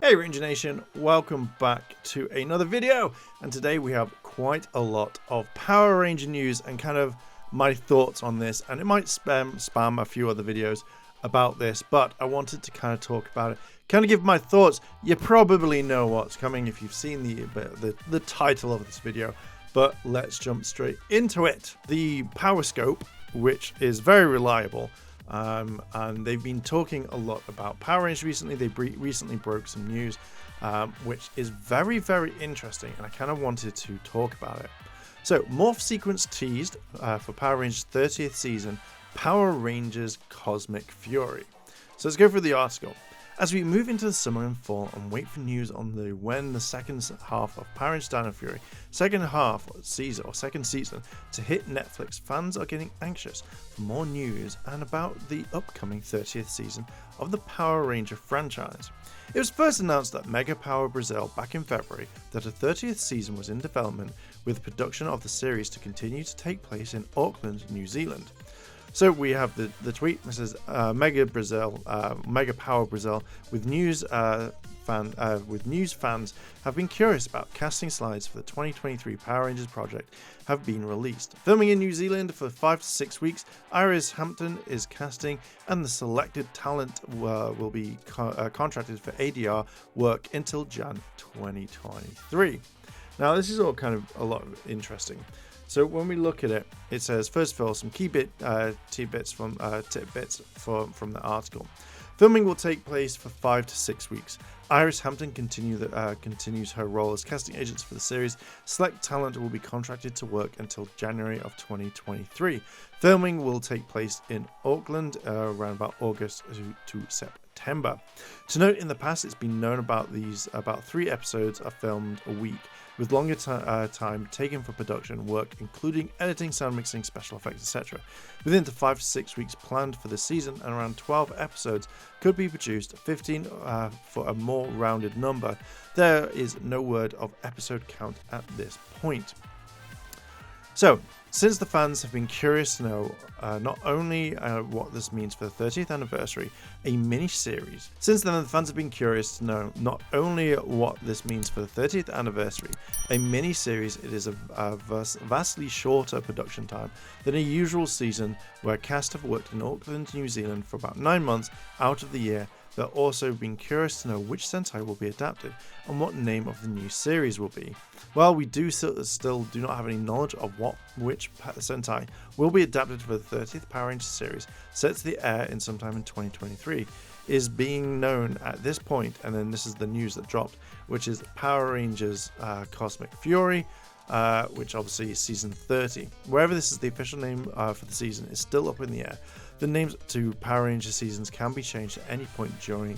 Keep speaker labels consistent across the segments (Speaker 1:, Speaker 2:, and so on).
Speaker 1: Hey Ranger Nation, welcome back to another video, and today we have quite a lot of Power Ranger news and kind of my thoughts on this, and it might spam a few other videos about this, but I wanted to kind of talk about it, kind of give my thoughts. You probably know what's coming if you've seen the title of this video, but let's jump straight into it. The Power Scope, which is very reliable, and they've been talking a lot about Power Rangers recently. They recently broke some news, which is very, very interesting, and I kind of wanted to talk about it. So, morph sequence teased for Power Rangers 30th season, Power Rangers Cosmic Fury. So let's go through the article. As we move into the summer and fall and wait for news on when the second half of Power Rangers Dino Fury, second season to hit Netflix, fans are getting anxious for more news and about the upcoming 30th season of the Power Ranger franchise. It was first announced that Mega Power Brazil back in February that a 30th season was in development, with production of the series to continue to take place in Auckland, New Zealand. So we have the tweet that says Mega Power Brazil with news fans have been curious about casting slides for the 2023 Power Rangers project have been released. Filming in New Zealand for 5 to 6 weeks, Iris Hampton is casting, and the selected talent will be contracted for ADR work until Jan 2023. Now this is all kind of a lot of interesting. So when we look at it, it says, first of all, some key tidbits from the article. Filming will take place for 5 to 6 weeks. Iris Hampton continues her role as casting agents for the series. Select talent will be contracted to work until January of 2023. Filming will take place in Auckland around about August to September. To note, in the past, it's been known about 3 episodes are filmed a week, with longer time taken for production work, including editing, sound mixing, special effects, etc. Within the 5 to 6 weeks planned for the season, and around 12 episodes could be produced, 15 for a more rounded number. There is no word of episode count at this point. So, since the fans have been curious to know not only what this means for the 30th anniversary, a mini-series. Since then, the fans have been curious to know not only what this means for the 30th anniversary, a mini-series, it is a vastly shorter production time than a usual season, where cast have worked in Auckland, New Zealand for about 9 months out of the year. They've also been curious to know which Sentai will be adapted and what name of the new series will be. While we still do not have any knowledge of which Sentai will be adapted for the 30th Power Rangers series, set to the air in sometime in 2023, is being known at this point, and then this is the news that dropped, which is Power Rangers Cosmic Fury, which obviously is season 30. Wherever this is the official name for the season is still up in the air. The names to Power Rangers seasons can be changed at any point during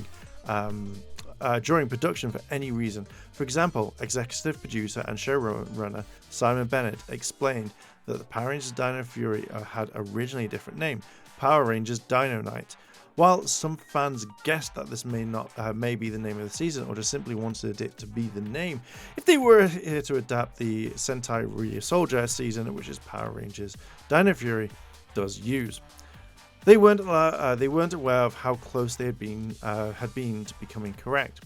Speaker 1: production for any reason. For example, executive producer and showrunner Simon Bennett explained that the Power Rangers Dino Fury had originally a different name, Power Rangers Dino Night. While some fans guessed that this may be the name of the season, or just simply wanted it to be the name, if they were here to adapt the Sentai Ryusoulger season, which is Power Rangers Dino Fury does use. They weren't aware of how close they had been to becoming correct.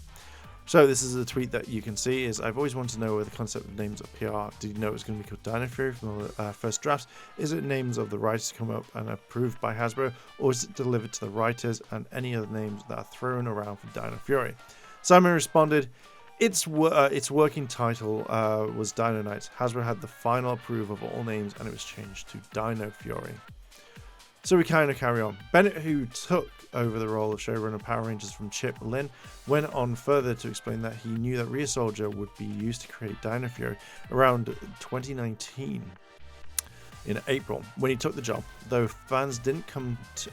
Speaker 1: So this is a tweet that you can see. I've always wanted to know where the concept of names of PR. Did you know it was going to be called Dino Fury from the first drafts? Is it names of the writers come up and approved by Hasbro, or is it delivered to the writers and any other names that are thrown around for Dino Fury? Simon responded, its working title was Dino Nights. Hasbro had the final approval of all names, and it was changed to Dino Fury. So we kind of carry on. Bennett, who took over the role of showrunner Power Rangers from Chip Lynn, went on further to explain that he knew that Ryusoulger would be used to create Dino Fury around 2019 in April when he took the job, though fans didn't come to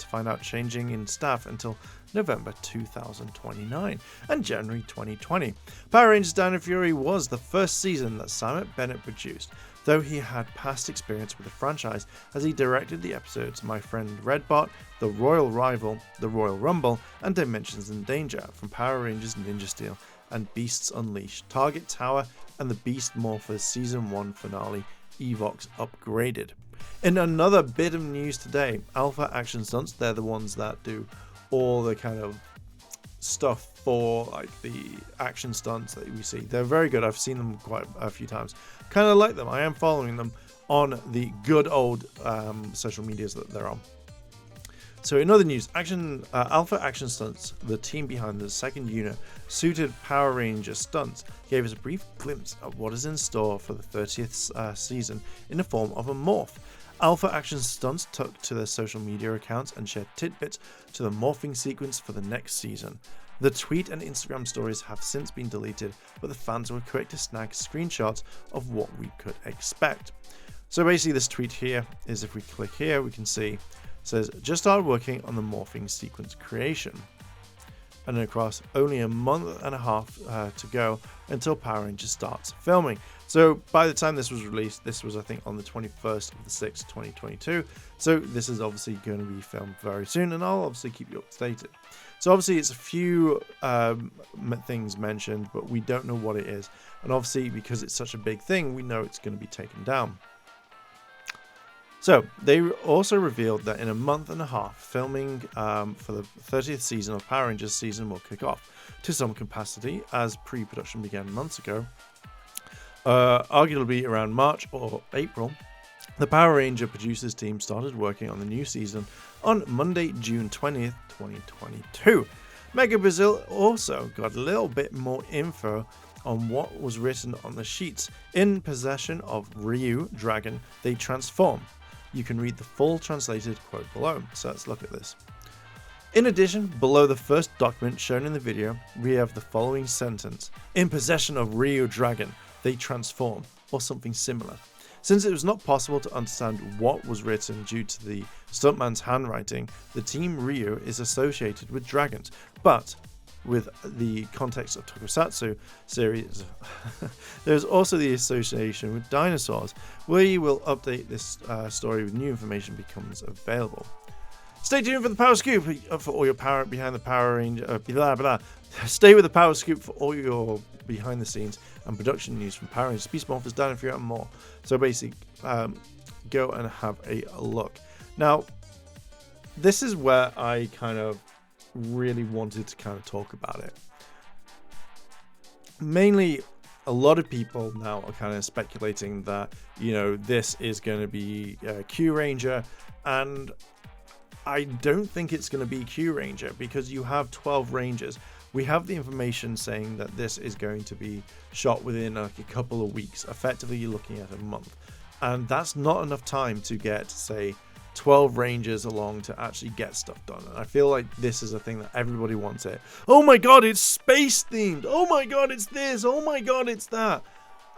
Speaker 1: find out changing in staff until November 2029 and January 2020. Power Rangers Dino Fury was the first season that Simon Bennett produced, though he had past experience with the franchise as he directed the episodes My Friend Redbot, The Royal Rival, The Royal Rumble, and Dimensions in Danger from Power Rangers Ninja Steel and Beasts Unleashed, Target Tower, and the Beast Morphers Season 1 finale, Evox Upgraded. In another bit of news today, Alpha Action Stunts, they're the ones that do all the kind of stuff for like the action stunts that we see. They're very good. I've seen them quite a few times. Kind of like them. I am following them on the good old social medias that they're on. So in other news, Alpha Action Stunts, the team behind the second unit suited Power Ranger stunts, gave us a brief glimpse of what is in store for the 30th season in the form of a morph. Alpha Action Stunts took to their social media accounts and shared tidbits to the morphing sequence for the next season. The tweet and Instagram stories have since been deleted, but the fans were quick to snag screenshots of what we could expect. So basically this tweet here is, if we click here, we can see says, just started working on the morphing sequence creation. And then across, only a month and a half to go until Power Rangers starts filming. So by the time this was released, this was I think on the 21st of the 6th, 2022. So this is obviously going to be filmed very soon, and I'll obviously keep you updated. So obviously it's a few things mentioned, but we don't know what it is. And obviously because it's such a big thing, we know it's going to be taken down. So, they also revealed that in a month and a half, filming for the 30th season of Power Rangers season will kick off to some capacity, as pre-production began months ago. Arguably around March or April, the Power Ranger producers team started working on the new season on Monday, June 20th, 2022. Mega Brazil also got a little bit more info on what was written on the sheets. In possession of Ryu Dragon, they transform. You can read the full translated quote below, so let's look at this. In addition, below the first document shown in the video, we have the following sentence. In possession of Ryu Dragon, they transform, or something similar. Since it was not possible to understand what was written due to the stuntman's handwriting, the Team Ryu is associated with dragons, but with the context of Tokusatsu series, there's also the association with dinosaurs. We will update this story with new information becomes available. Stay tuned for the Power Scoop for all your power behind the Power Ranger. Stay with the Power Scoop for all your behind the scenes and production news from Power Rangers, Beast Morphers, Dino Fury, and more. So basically, go and have a look. Now, this is where I kind of really wanted to kind of talk about it. Mainly, a lot of people now are kind of speculating that, you know, this is going to be Q Ranger, and I don't think it's going to be Q Ranger because you have 12 Rangers. We have the information saying that this is going to be shot within like a couple of weeks. Effectively, you're looking at a month, and that's not enough time to get, say, 12 Rangers along to actually get stuff done. And I feel like this is a thing that everybody wants it. Oh my god, it's space themed. Oh my god, it's this. Oh my god, it's that.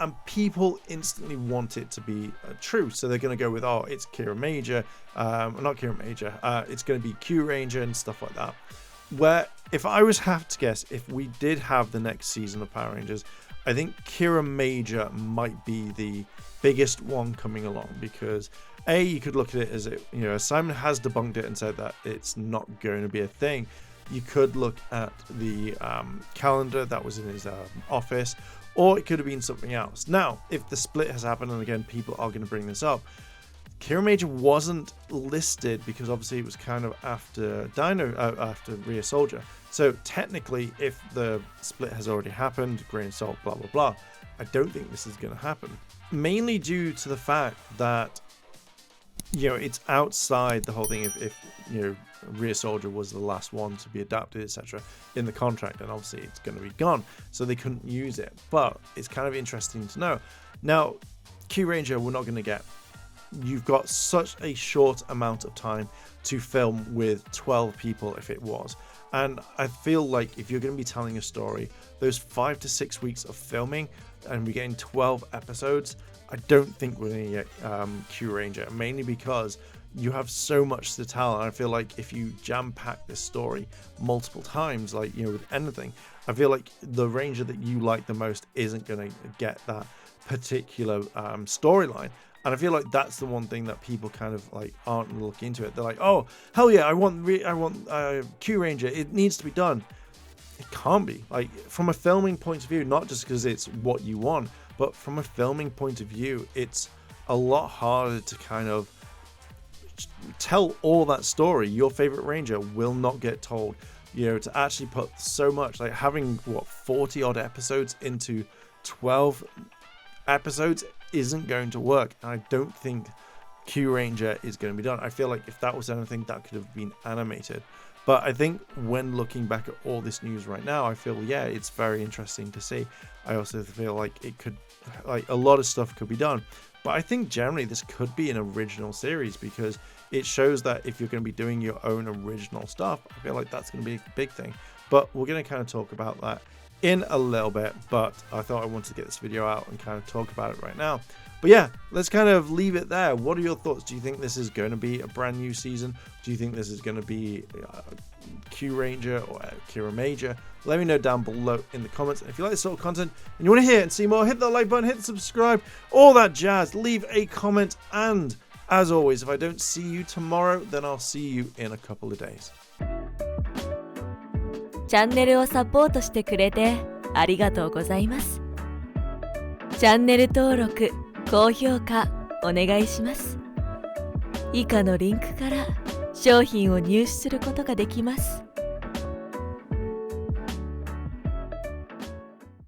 Speaker 1: And people instantly want it to be true. So they're going to go with, oh, it's Kira Major. Not Kira Major. It's going to be Q Ranger and stuff like that. Where, if I was have to guess, if we did have the next season of Power Rangers, I think Kira Major might be the biggest one coming along, because you could look at it as it, you know, Simon has debunked it and said that it's not going to be a thing. You could look at the calendar that was in his office, or it could have been something else. Now, if the split has happened, and again, people are going to bring this up, Kira Major wasn't listed because obviously it was kind of after after Rhea Soldier. So technically, if the split has already happened, grain of salt, blah blah blah, I don't think this is going to happen. Mainly due to the fact that, you know, it's outside the whole thing. If you know, Rhea Soldier was the last one to be adapted, etc., in the contract, and obviously it's going to be gone, so they couldn't use it. But it's kind of interesting to know. Now, Q Ranger, we're not going to get. You've got such a short amount of time to film with 12 people if it was. And I feel like if you're going to be telling a story, those 5 to 6 weeks of filming and we're getting 12 episodes, I don't think we're going to get Q Ranger, mainly because you have so much to tell. And I feel like if you jam-pack this story multiple times, like, you know, with anything, I feel like the Ranger that you like the most isn't going to get that particular storyline. And I feel like that's the one thing that people kind of like aren't looking into it. They're like, oh, hell yeah, I want Q Ranger. It needs to be done. It can't be. Like, from a filming point of view, not just because it's what you want, but from a filming point of view, it's a lot harder to kind of tell all that story, your favorite ranger will not get told. To actually put so much, like having 40 odd episodes into 12 episodes isn't going to work. And I don't think Q Ranger is going to be done. I feel like if that was anything, that could have been animated. But I think when looking back at all this news right now, I feel, it's very interesting to see. I also feel like it could, a lot of stuff could be done. But I think generally this could be an original series, because it shows that if you're going to be doing your own original stuff, I feel like that's going to be a big thing. But we're going to kind of talk about that in a little bit. But I thought I wanted to get this video out and kind of talk about it right now. But yeah, let's kind of leave it there. What are your thoughts? Do you think this is going to be a brand new season? Do you think this is going to be Q Ranger or Kira Major? Let me know down below in the comments. And if you like this sort of content and you want to hear it and see more, hit that like button, hit the subscribe, all that jazz. Leave a comment. And as always, if I don't see you tomorrow, then I'll see you in a couple of days.
Speaker 2: チャンネルをサポートしてくれてありがとうございます。チャンネル登録、高評価お願いします。以下のリンクから商品を入手することができます。